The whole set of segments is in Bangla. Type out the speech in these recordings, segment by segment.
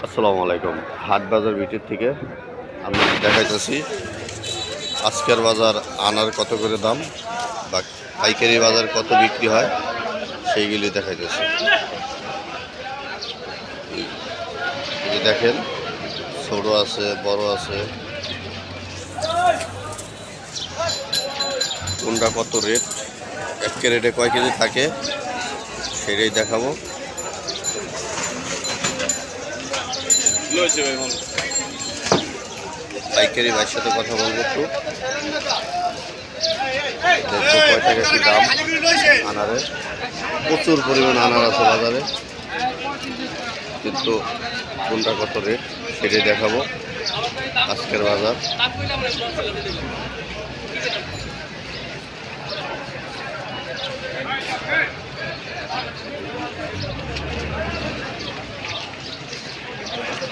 আসসালামু আলাইকুম। হাট বাজার ভিতর থেকে আমি দেখাইতেছি আজকের বাজার আনার কত করে দাম বা পাইকারি বাজার কত বিক্রি হয় সেইগুলি দেখাইতেছি। এই যে দেখেন, ছোট আছে, বড় আছে, কোনটা কত রেট, এক ক্যারেটে কয় কেজি থাকে সেটাই দেখাবো। পাইকারি ভাইয়ের সাথে কথা বলবো, একটু দেখবো কয় টাকা কি দাম আনারের। প্রচুর পরিমাণ আনার আছে বাজারে, কিন্তু কোনটা কত রেট সেটাই দেখাবো আজকের বাজার।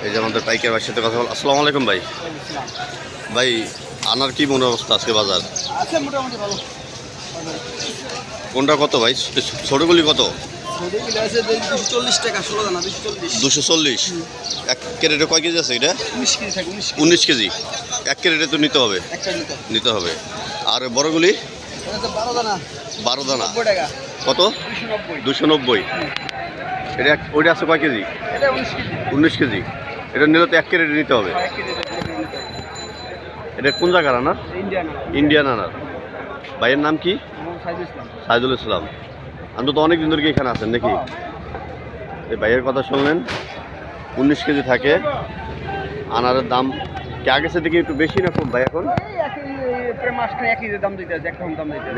এই যে আমাদের পাইকার ভাইয়ের সাথে কথা বল। আসসালামু আলাইকুম ভাই। ভাই আনার কি মনে অবস্থা আজকে বাজার? মোটামুটি ভালো। কোনটা কত ভাই? ছোটগুলি কত? 240 টাকা, 16 দানা 240। 240। এক ক্যারেটে কয় কেজি আছে এটা? 19 কেজি থাকে। 19 কেজি। এক ক্যারেটে তো নিতে হবে, নিতে হবে। আর বড়গুলি? 12 দানা। 12 দানা 90 টাকা। কত? 290। এটা ওইটা আছে কয় কেজি? এটা 19 কেজি। 19 কেজি। এটা নিলে তো এক ক্যারেটে নিতে হবে। 1 কেজি নিতে হবে। এটা কোন জায়গার আনার? ইন্ডিয়ান আনার। ভাইয়ের নাম কি? সাইদুল ইসলাম। আমি তো অনেক দিন ধরে এখানে আছেন নাকি? এই ভাইয়ের কথা শুনলেন, 19 কেজি থাকে। আনারের দাম কি আগের থেকে একটু বেশি না কম ভাই এখন?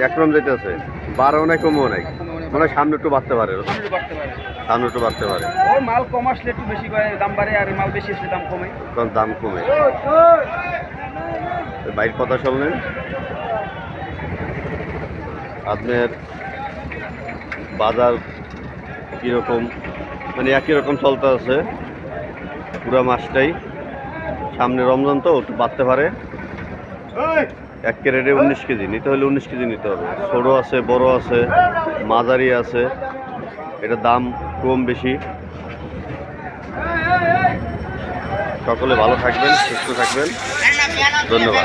একরকম যেতে আছে, বাড়াও নাই কমও নাই, মানে সামনে একটু বাড়তে পারে, সামনে একটু বাড়তে পারে। মাল কম আসলে একটু বেশি দাম বাড়ে, আর মাল বেশি আসলে দাম কমে। কারণ দাম কমে। ভাইয়ের কথা শুনলেন। আপনার বাজার কীরকম, মানে একই রকম চলতে আছে পুরো মাসটাই। সামনে রমজান তো একটু বাড়তে পারে। এক ক্যারেটে 19 কেজি নিতে হলে 19 কেজি নিতে হবে। ছোটো আছে, বড় আছে, মাঝারি আছে। এটা দাম কম বেশি। সকলে ভালো থাকবেন, সুস্থ থাকবেন, ধন্যবাদ।